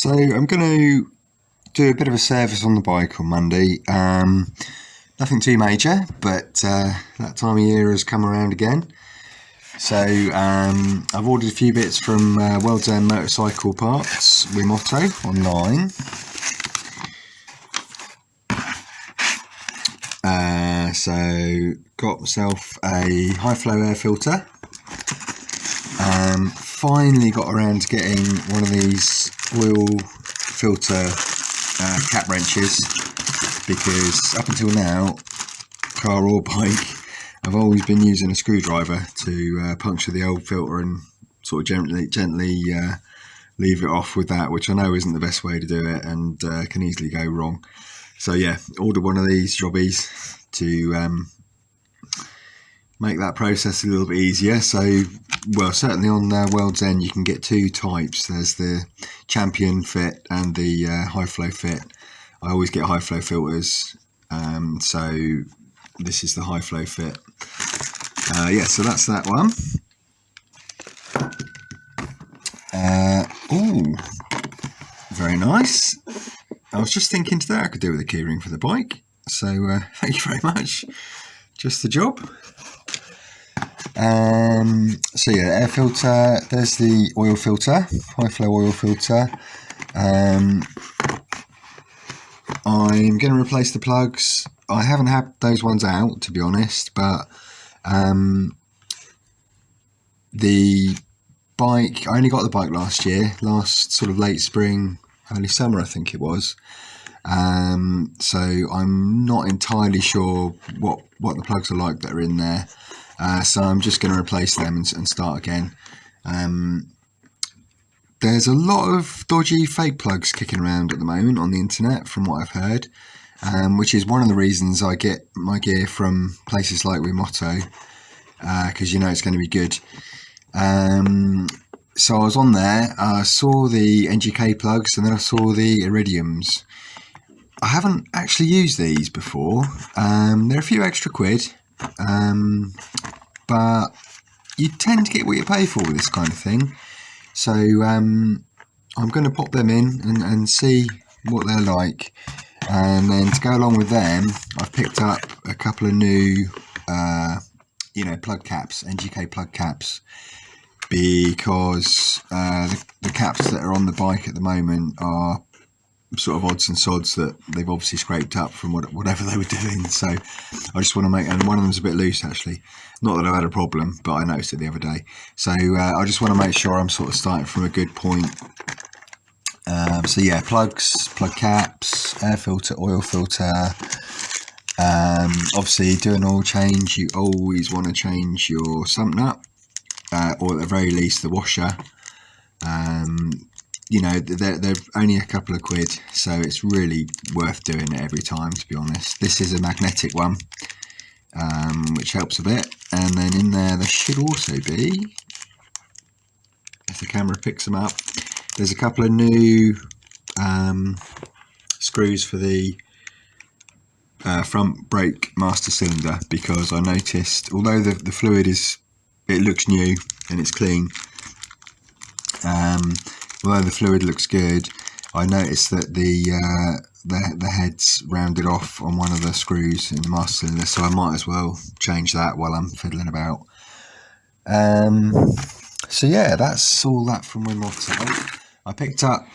So I'm going to do a bit of a service on the bike on Monday. Nothing too major, but that time of year has come around again. So I've ordered a few bits from World's End Motorcycle Parts, Wimoto, online. So got myself a high flow air filter. Finally got around to getting one of these oil filter cap wrenches, because up until now, car or bike, I've always been using a screwdriver to puncture the old filter and sort of gently leave it off with that, which I know isn't the best way to do it and can easily go wrong. So yeah, ordered one of these jobbies to make that process a little bit easier. So, well, certainly on World's End you can get two types. There's the Champion fit and the high flow fit. I always get high flow filters, so this is the high flow fit. Yeah, so that's that one. Oh, very nice. I was just thinking today I could do with a keyring for the bike, so thank you very much. Just the job. So yeah, air filter, there's the oil filter, high flow oil filter. I'm going to replace the plugs. I haven't had those ones out, to be honest, but the bike, I only got the bike last year, last sort of late spring, early summer I think it was. So I'm not entirely sure what the plugs are like that are in there. So I'm just going to replace them and start again. There's a lot of dodgy fake plugs kicking around at the moment on the internet, from what I've heard, which is one of the reasons I get my gear from places like Wimoto, because you know it's going to be good. So I was on there, I saw the NGK plugs, and then I saw the Iridiums. I haven't actually used these before. They're a few extra quid. But you tend to get what you pay for with this kind of thing. So I'm going to pop them in and see what they're like. And then to go along with them, I've picked up a couple of new, plug caps, NGK plug caps, because the caps that are on the bike at the moment are sort of odds and sods that they've obviously scraped up from whatever they were doing. So I just want to make, and one of them's a bit loose actually, not that I've had a problem, but I noticed it the other day. So I just want to make sure I'm sort of starting from a good point. So yeah, plugs, plug caps, air filter, oil filter. Obviously doing an oil change, you always want to change your sump nut, or at the very least the washer. They're only a couple of quid, so it's really worth doing it every time, to be honest. This is a magnetic one, which helps a bit. And then in there should also be, if the camera picks them up, there's a couple of new screws for the front brake master cylinder, because I noticed, although the fluid it looks new and it's clean, although the fluid looks good, I noticed that the head's rounded off on one of the screws in the master cylinder, so I might as well change that while I'm fiddling about. So yeah, that's all that from Wimoto. I picked up,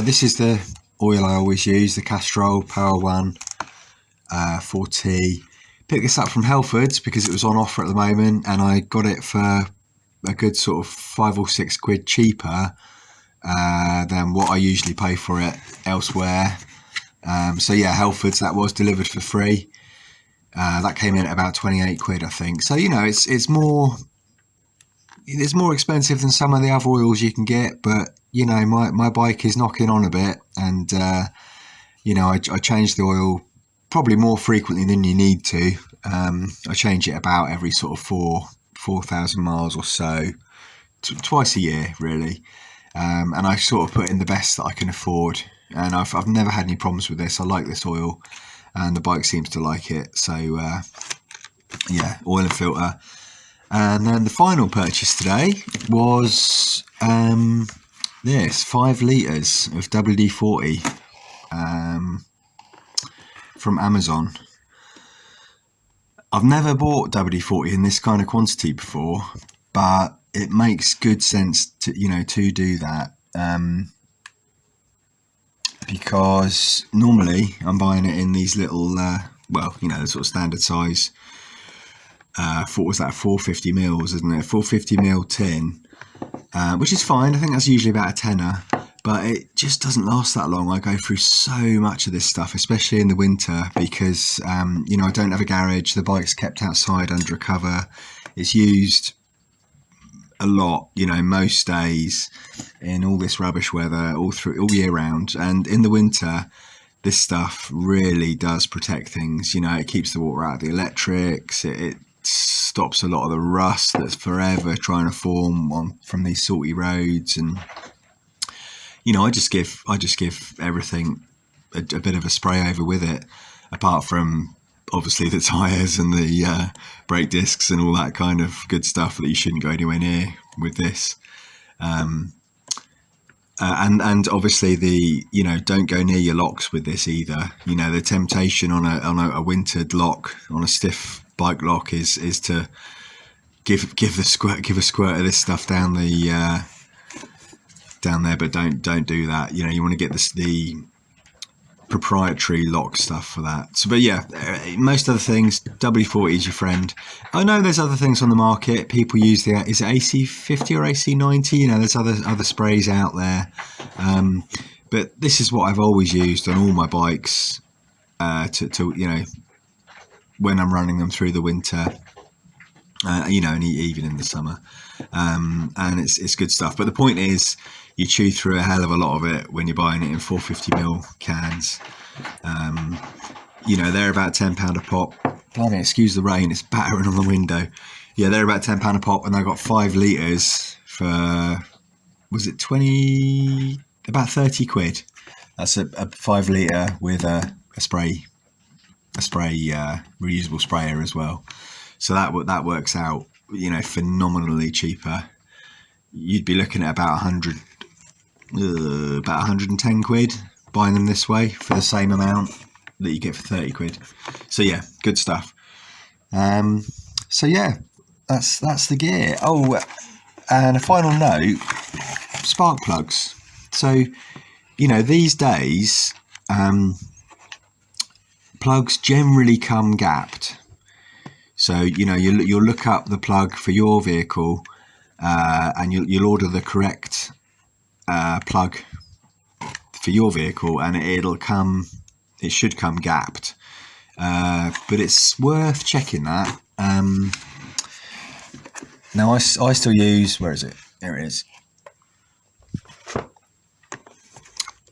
this is the oil I always use, the Castrol Power One 4T. Picked this up from Halfords because it was on offer at the moment, and I got it for a good sort of 5 or 6 quid cheaper than what I usually pay for it elsewhere. So yeah, Halfords, that was delivered for free. That came in at about 28 quid, I think. So, you know, it's more expensive than some of the other oils you can get, but you know, my bike is knocking on a bit, and I change the oil probably more frequently than you need to. I change it about every sort of 4,000 miles or so, twice a year really, and I sort of put in the best that I can afford, and I've never had any problems with this. I like this oil and the bike seems to like it. So yeah, oil and filter. And then the final purchase today was this 5 litres of WD-40 from Amazon. I've never bought WD-40 in this kind of quantity before, but it makes good sense to, you know, to do that, because normally I'm buying it in these little, well, you know, the sort of standard size. What was that, 450 mils, isn't it? 450 ml tin, which is fine. I think that's usually about a tenner, but it just doesn't last that long. I go through so much of this stuff, especially in the winter, because you know, I don't have a garage. The bike's kept outside under a cover. It's used a lot, you know, most days in all this rubbish weather, all year round. And in the winter, this stuff really does protect things. You know, it keeps the water out of the electrics. It stops a lot of the rust that's forever trying to form from these salty roads. And you know, I just give everything a bit of a spray over with it, apart from obviously the tyres and the brake discs and all that kind of good stuff that you shouldn't go anywhere near with this. And obviously you know, don't go near your locks with this either. You know, the temptation on a wintered lock, on a stiff bike lock, is to give a squirt of this stuff down there, but don't do that. You know, you want to get the proprietary lock stuff for that. So, but yeah, most other things, WD-40 is your friend. I know there's other things on the market. People use is it AC50 or AC90? You know, there's other sprays out there, but this is what I've always used on all my bikes, to you know, when I'm running them through the winter, you know, and even in the summer, and it's good stuff. But the point is, you chew through a hell of a lot of it when you're buying it in 450ml cans. You know, they're about £10 a pop. Blimey, excuse the rain, it's battering on the window. Yeah, they're about £10 a pop, and I got 5 litres for, was it about 30 quid. That's a 5 litre with a spray reusable sprayer as well. So that works out, you know, phenomenally cheaper. You'd be looking at about 110 quid buying them this way for the same amount that you get for 30 quid. So yeah, good stuff. So yeah, that's the gear. Oh, and a final note, spark plugs. So, you know, these days, plugs generally come gapped. So, you know, you'll look up the plug for your vehicle, and you'll order the correct plug for your vehicle, and it should come gapped, but it's worth checking that. Now I still use, where is it? There it is.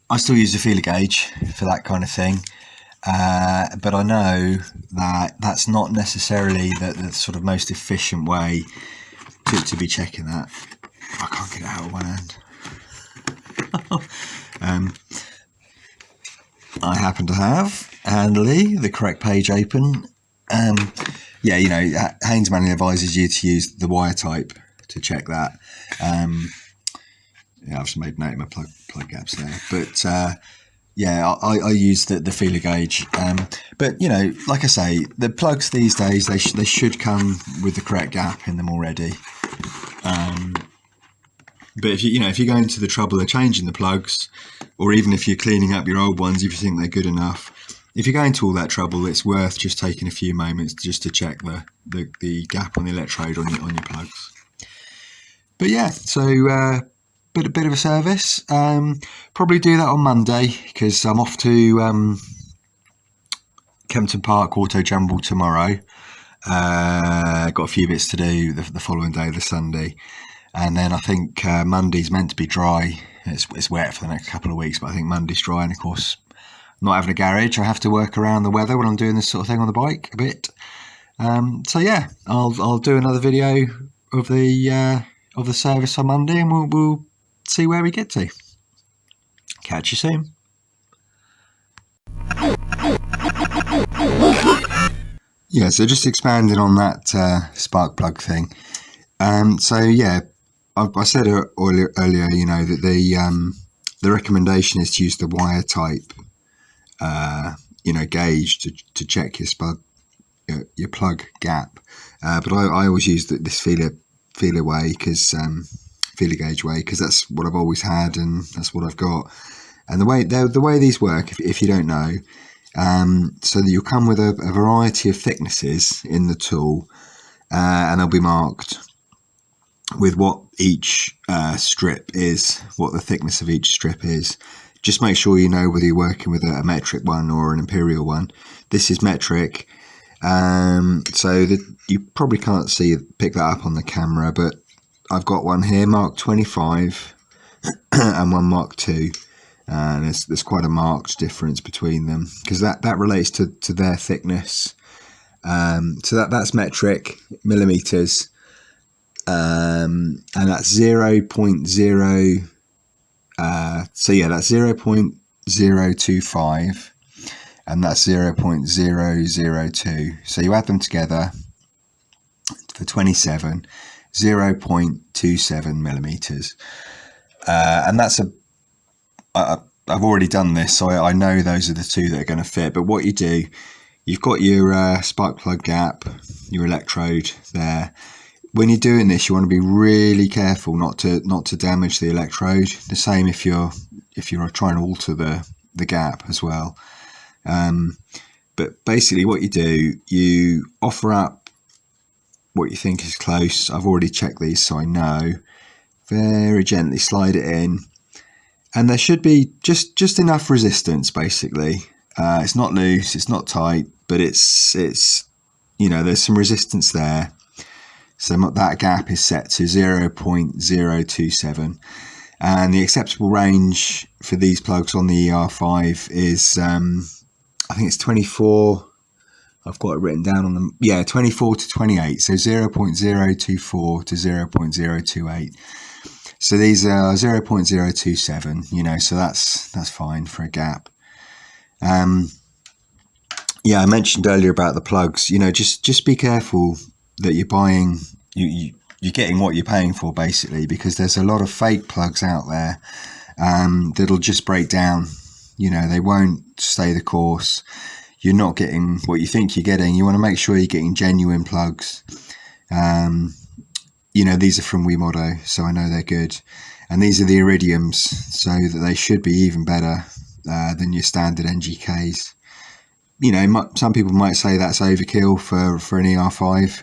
I still use the feeler gauge for that kind of thing, but I know that that's not necessarily the sort of most efficient way to be checking that. I can't get it out of one hand. I happen to have handily the correct page open. Yeah, you know, Haynes Manning advises you to use the wire type to check that. Yeah, I've just made note of my plug gaps there, but yeah, I use the feeler gauge. But you know, like I say, the plugs these days, they should come with the correct gap in them already. But if you're going to the trouble of changing the plugs, or even if you're cleaning up your old ones, if you think they're good enough, if you're going to all that trouble, it's worth just taking a few moments just to check the gap on the electrode on your plugs. But yeah, so bit of a service. Probably do that on Monday, because I'm off to Kempton Park Auto Jumble tomorrow. Got a few bits to do the following day, the Sunday. And then I think Monday's meant to be dry. It's wet for the next couple of weeks, but I think Monday's dry. And of course, not having a garage, I have to work around the weather when I'm doing this sort of thing on the bike a bit. So yeah, I'll do another video of the service on Monday, and we'll see where we get to. Catch you soon. Yeah, so just expanding on that spark plug thing. So yeah, I said earlier, you know, that the recommendation is to use the wire type, you know, gauge to check your plug gap. But I always use this feeler way, because feeler gauge way, because that's what I've always had and that's what I've got. And the way these work, if you don't know, so that you'll come with a variety of thicknesses in the tool, and they'll be marked with what each strip is, what the thickness of each strip is. Just make sure you know whether you're working with a metric one or an imperial one. This is metric, so that you probably can't pick that up on the camera, but I've got one here marked 25 and one marked 2. And there's quite a marked difference between them, because that relates to their thickness. So that's metric millimeters, and that's 0.0. So yeah, that's 0.025, and that's 0.002. So you add them together for 27, 0.27 millimeters, and that's I've already done this, so I know those are the two that are going to fit. But what you do, you've got your spark plug gap, your electrode there. When you're doing this, you want to be really careful not to damage the electrode. The same if you're trying to alter the gap as well. But basically, what you do, you offer up what you think is close. I've already checked these, so I know. Very gently slide it in. And there should be just enough resistance, basically. It's not loose, it's not tight, but it's you know, there's some resistance there. So that gap is set to 0.027. And the acceptable range for these plugs on the ER5 is, I think it's 24. I've got it written down on them. Yeah, 24 to 28. So 0.024 to 0.028. So these are 0.027, you know, so that's fine for a gap. Yeah, I mentioned earlier about the plugs. You know, just be careful that you're buying, you're getting what you're paying for, basically, because there's a lot of fake plugs out there that'll just break down. You know, they won't stay the course. You're not getting what you think you're getting. You want to make sure you're getting genuine plugs. You know, these are from Wimodo, so I know they're good. And these are the iridiums, so that they should be even better than your standard NGKs. You know, some people might say that's overkill for an ER5,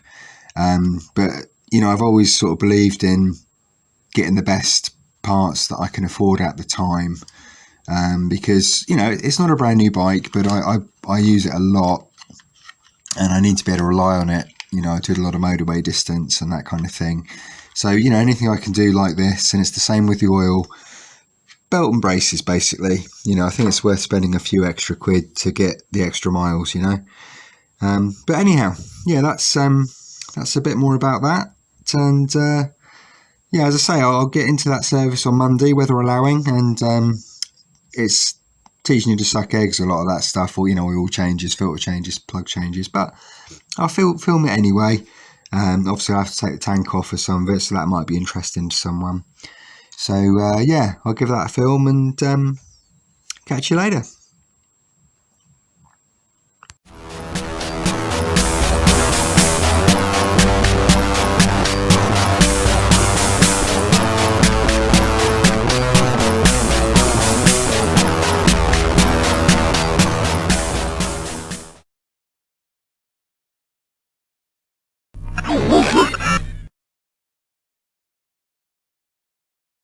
but, you know, I've always sort of believed in getting the best parts that I can afford at the time, because, you know, it's not a brand new bike, but I use it a lot, and I need to be able to rely on it. You know, I did a lot of motorway distance and that kind of thing. So, you know, anything I can do like this, and it's the same with the oil, belt and braces, basically. You know, I think it's worth spending a few extra quid to get the extra miles, you know. But anyhow, yeah, that's a bit more about that. And yeah, as I say, I'll get into that service on Monday, weather allowing, and it's teaching you to suck eggs, a lot of that stuff, or, you know, oil changes, filter changes, plug changes, but I'll film it anyway. Obviously I have to take the tank off for some of it, so that might be interesting to someone. So yeah, I'll give that a film, and catch you later.